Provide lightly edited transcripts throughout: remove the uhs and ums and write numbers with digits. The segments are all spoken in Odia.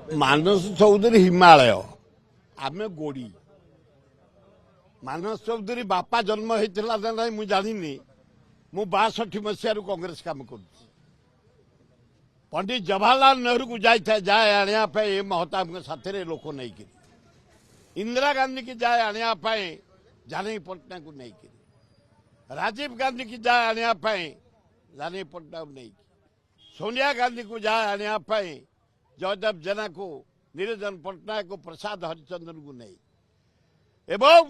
ମାନସ ଚୌଧୁରୀ ହିମାଳୟ ଆମେ ଗୋଡ଼ି ମାନସ ଚୌଧୁରୀ ବାପା ଜନ୍ମ ହେଇଥିଲା ନା ନାହିଁ ମୁଁ ଜାଣିନି। ମୁଁ 62 ମସିହାରୁ କଂଗ୍ରେସ କାମ କରୁଛି। ପଣ୍ଡିତ ଜବାହରଲାଲ ନେହେରୁକୁ ଯାଏ ଆଣିବା ପାଇଁ ମହତାବଙ୍କ ସାଥିରେ ଲୋକ ନେଇକିରି, ଇନ୍ଦିରା ଗାନ୍ଧୀ କି ଯାଏ ଆଣିବା ପାଇଁ ଜାନକୀ ପଟ୍ଟନାୟକକୁ ନେଇକିରି, ରାଜୀବ ଗାନ୍ଧୀ କି ଯାଏ ଆଣିବା ପାଇଁ ଜାନକୀ ପଟ୍ଟନାୟକକୁ ନେଇକି, ସୋନିଆ ଗାନ୍ଧୀକୁ ଯାଏ ଆଣିବା ପାଇଁ ଜୟଦେବ ଜେନାକୁ, ନିରଞ୍ଜନ ପଟ୍ଟନାୟକକୁ, ପ୍ରସାଦ ହରିଚନ୍ଦନକୁ ନେଇ ଏବଂ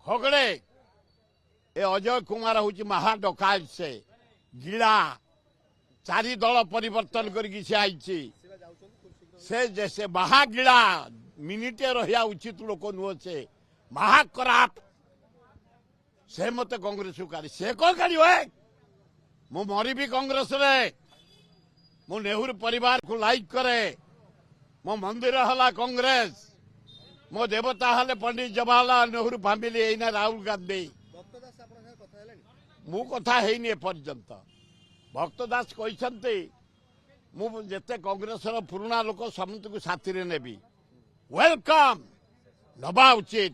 ଖଗଡେ ଏ ଅଜୟ କୁମାର ହଉଛି ମହା ଡକାୟତ। ସେ ଗିଳା 4 ଦଳ ପରିବର୍ତ୍ତନ କରିକି ସେ ଆଇଛି। ସେ ମହାଗିଳା ମିନିଟେ ରହିବା ଉଚିତ ଲୋକ ନୁହଁ। ସେ ମହାକରାପ। ସେ ମତେ କଂଗ୍ରେସକୁ କାଢି, ସେ କଣ କାଢିବ? ମୁଁ ମରିବି କଂଗ୍ରେସରେ। ମୁଁ ନେହେରୁ ପରିବାରକୁ ଲାଇକ୍ କରେ। ମୋ ମନ୍ଦିର ହେଲା କଂଗ୍ରେସ, ମୋ ଦେବତା ହେଲେ ପଣ୍ଡିତ ଜବାହରଲାଲ ନେହେରୁ ଫ୍ୟାମିଲି, ଏଇନା ରାହୁଲ ଗାନ୍ଧୀ। ମୁଁ କଥା ହେଇନି ଏପର୍ଯ୍ୟନ୍ତ। ଭକ୍ତ ଦାସ କହିଛନ୍ତି ମୁଁ ଯେତେ କଂଗ୍ରେସର ପୁରୁଣା ଲୋକ ସମସ୍ତଙ୍କୁ ସାଥିରେ ନେବି। ୱେଲକମ୍ ନବା ଉଚିତ।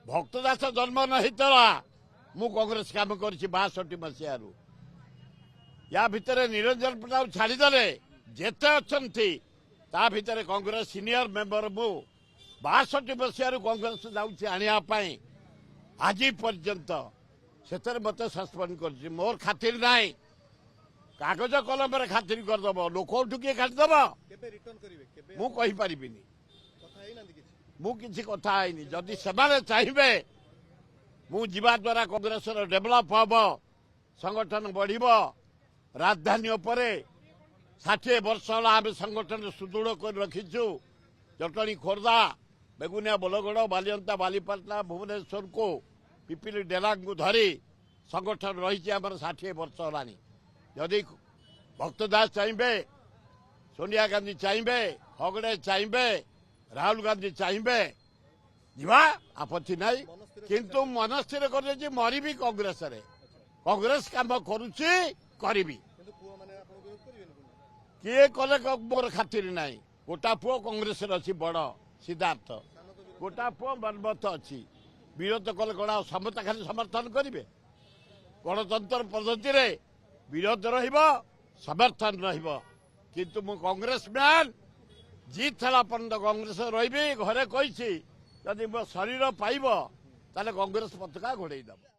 ଭକ୍ତ ଦାସ ଜନ୍ମ ନ ହେଇଥିଲା ମୁଁ କଂଗ୍ରେସ କାମ କରିଛି 62 ମସିହାରୁ। ୟା ଭିତରେ ନିରଞ୍ଜନ ପଟ୍ଟନାୟକ ଛାଡ଼ିଦେଲେ ଯେତେ ଅଛନ୍ତି ତା ଭିତରେ କଂଗ୍ରେସ ସିନିୟର ମେମ୍ବର ମୁଁ 62 ମସିହାରୁ କଂଗ୍ରେସ ଯାଉଛି ଆଣିବା ପାଇଁ। ଆଜି ପର୍ଯ୍ୟନ୍ତ ସେଥିରେ ମତେ ସସ୍ପେଣ୍ଡ କରିଛି। ମୋର ଖାତିର ନାହିଁ। କାଗଜ କଲମରେ ଖାତିର କରିଦେବ, ଲୋକଠୁ କିଏ କାଟିଦେବ ମୁଁ କହିପାରିବିନି। ମୁଁ କିଛି କଥା ହେଇନି। ଯଦି ସେମାନେ ଚାହିଁବେ ମୁଁ ଯିବା ଦ୍ୱାରା କଂଗ୍ରେସର ଡେଭଲପ ହବ, ସଂଗଠନ ବଢିବ। ରାଜଧାନୀ ଉପରେ 60 ବର୍ଷ ହେଲା ଆମେ ସଂଗଠନ ସୁଦୃଢ଼ କରି ରଖିଛୁ। ଜଟଣୀ, ଖୋର୍ଦ୍ଧା, ବେଗୁନିଆ, ବୋଲଗଡ଼, ବାଲିଅନ୍ତା, ବାଲିପାଟଣା, ଭୁବନେଶ୍ୱରକୁ, ପିପିଲି, ଡେଲାଙ୍ଗକୁ ଧରି ସଂଗଠନ ରହିଛି ଆମର 60 ବର୍ଷ ହେଲାଣି। ଯଦି ଭକ୍ତ ଦାସ ଚାହିଁବେ, ସୋନିଆ ଗାନ୍ଧୀ ଚାହିଁବେ, ଖଗଡେ ଚାହିଁବେ, ରାହୁଲ ଗାନ୍ଧୀ ଚାହିଁବେ, ଯିବା, ଆପତ୍ତି ନାହିଁ। କିନ୍ତୁ ମନସ୍ଥିର କରିଛି ମରିବି କଂଗ୍ରେସରେ। କଂଗ୍ରେସ କାମ କରୁଛି, କରିବି। କିଏ କଲେ ମୋର ଖାତିର ନାହିଁ। ଗୋଟା ପୁଅ କଂଗ୍ରେସରେ ଅଛି, ବଡ ସିଦ୍ଧାର୍ଥ। ଗୋଟା ପୁଅ ମନ୍ମଥ ଅଛି। ବିରୋଧ କଲେ କଣ ଆଉ ସମସ୍ତେ ଖାଲି ସମର୍ଥନ କରିବେ? ଗଣତନ୍ତ୍ର ପଦ୍ଧତିରେ ବିରୋଧ ରହିବ, ସମର୍ଥନ ରହିବ। କିନ୍ତୁ ମୁଁ କଂଗ୍ରେସ ମ୍ୟାନ୍, ଜିତ୍ ହେଲା ପର୍ଯ୍ୟନ୍ତ କଂଗ୍ରେସ ରହିବି। ଘରେ କହିଛି ଯଦି ମୋ ଶରୀର ପାଇବ ତାହେଲେ କଂଗ୍ରେସ ପତାକା ଘୋଡେଇ ଦେବ।